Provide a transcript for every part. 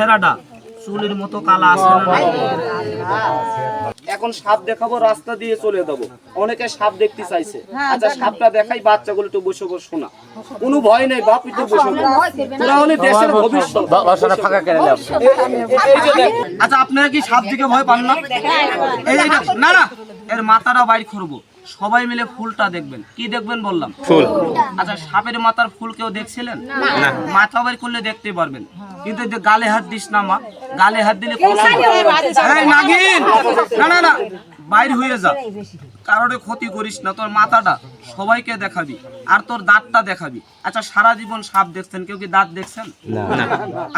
চেহারাটা চুলের মতো কালা আছে না? এখন সাপ দেখাবো, রাস্তা দিয়ে চলে যাবো। অনেকে সাপ দেখতে চাইছে। আচ্ছা সাপটা দেখাই, বাচ্চাগুলো একটু বসে বসে শোনা। কোনো ভয় নেই বাপ, একটু বসে তোরা হলে দেশের ভবিষ্যৎ। আচ্ছা আপনারা কি সাপ দিকে ভয় পান না? না না, এর মাথাটা বাইর করবো। সবাই মিলে ফুলটা দেখবেন। কি দেখবেন বললাম? ফুল। আচ্ছা সাপের মাথার ফুল কেউ দেখছিলেন? না। মাথা বাইর করলে দেখতে পারবেন, কিন্তু গালে হাত দিস না মা, গালে হাত দিলে নাগিন না না না বাইর হয়ে যা, কারোর ক্ষতি করিস না। তোর মাথাটা সবাইকে দেখাবি আর তোর দাঁতটা দেখাবি। আচ্ছা সারা জীবন সাপ দেখছেন, কেউ কি দাঁত দেখছেন? না।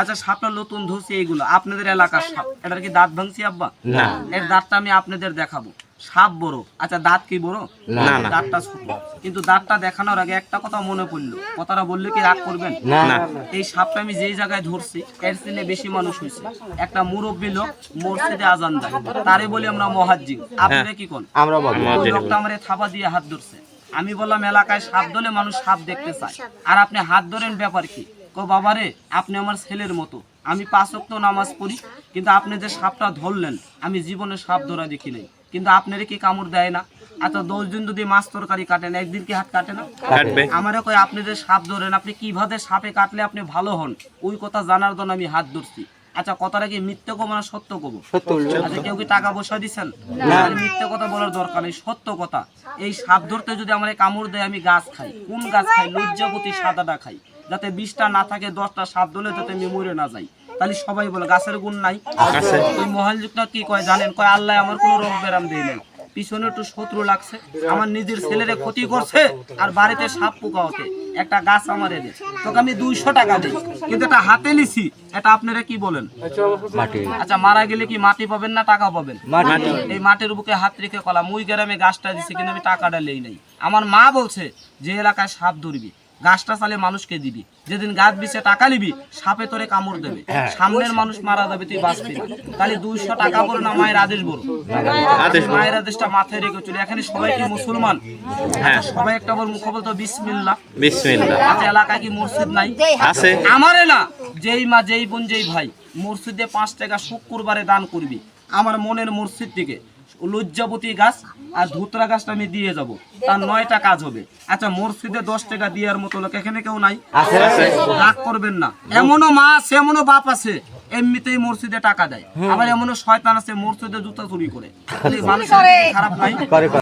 আচ্ছা সাপটা নতুন ধরছি, এইগুলো আপনাদের এলাকার সাপ, এটার কি দাঁত ভাঙছি আব্বা? না। এর দাঁতটা আমি আপনাদের দেখাবো। সাপ বড়, আচ্ছা দাঁত কি বড়? না, দাঁতটা ছোট। কিন্তু দাঁতটা দেখানোর আগে একটা কথা মনে পড়লো, কথাটা বললে কি রাগ করবেন? না। এই সাপটা আমি যেই জায়গায় ধরছি এর চেয়ে বেশি মানুষ হয়েছে। একটা মুরব্বী লোক মসজিদে আজান দেয়, তারে বলি আমরা মুয়াজ্জিন। আপনারা কি কোন? আমরা মুয়াজ্জিন। লোকটা আমারে থাবা দিয়ে হাত ধরছে। আমি বললাম এলাকায় সাপ ধরলে মানুষ সাপ দেখতে চায়, আর আপনি হাত ধরেন ব্যাপার কি? কো বাবারে আপনি আমার ছেলের মতো, আমি 5 ওয়াক্ত নামাজ পড়ি, কিন্তু আপনি যে সাপটা ধরলেন আমি জীবনে সাপ ধরা দেখি নাই। কিন্তু আপনারে কি কামড় দেয় না? আচ্ছা 10 দিন যদি মাছ তরকারি কাটেন, একদিন কি হাত কাটে না? কাটবে। আমারে কই আপনি যে সাপ ধরেন, আপনি কিভাবে সাপে কাটলে আপনি ভালো হন, ওই কথা জানার জন্য আমি হাত ধরছি। আচ্ছা কথাটা কি মিথ্যে কব না সত্য কব? আচ্ছা কেউ কি টাকা পয়সা দিচ্ছেন? মিথ্যে কথা বলার দরকার নেই, সত্য কথা। এই সাপ ধরতে যদি আমার কামড় দেয়, আমি গাছ খাই। কোন গাছ খাই? লজ্জাপতি সাদাটা খাই, যাতে 20টা না থাকে 10টা সাপ ধরলে যাতে আমি মরে না যাই। তাহলে সবাই বলে গাছের গুণ নাই। ওই মহান যুগটা কি কয় জানেন? কয় আল্লাহ আমার কোনো রোগ ব্যারাম দেয় নাই, পিছনে একটু শত্রু লাগছে, আমার নিজের ছেলেরে ক্ষতি করছে, আর বাড়িতে সাপ পোকা হতে একটা গাছ আমার এনে তোকে আমি 200 টাকা দিই, কিন্তু এটা হাতে লিছি, এটা আপনারা কি বলেন? মাটি। আচ্ছা মারা গেলে কি মাটি পাবেন না টাকা পাবেন? মাটি। এই মাটির বুকে হাত রেখে কলা মুই গ্রামে গাছটা দিছি, কিন্তু আমি টাকাটা লেই নাই। আমার মা বলছে যে এলাকায় সাপ ধরবি গাছটা চালে মানুষকে দিবি, যেদিন গাছ বিছে টাকা নিবি সাপে তোরে কামড় দেবে, সামনের মানুষ মারা যাবে, তুই বাঁচবি না। তাহলে 200 টাকা বড় না মায়ের আদেশ বড়? মায়ের আদেশটা মাথায় রেখে চলি। এখানে সবাই কি মুসলমান? সবাই একটা বড় মুখ বলতো বিসমিল্লাহ। বিসমিল্লাহ। আচ্ছা এলাকায় কি মসজিদ নাই? আছে। আমারে না, যেই মা যেই বোন যেই ভাই মসজিদে 5 টাকা শুক্রবারে দান করবি, আমার মনের মসজিদ থেকে লজ্জাপতি গাছ আর ধুতরা গাছটা আমি দিয়ে যাব, তার 9টা কাজ হবে। আচ্ছা মসজিদে 10 টাকা দেওয়ার মতো লোক এখানে কেউ নাই? রাগ করবেন না, এমনও মা আছে এমনও বাপ আছে এমনিতেই মসজিদে টাকা দেয়, আবার এমনও শয়তান আছে মসজিদে জুতা চুরি করে। মানুষ খারাপ নাই।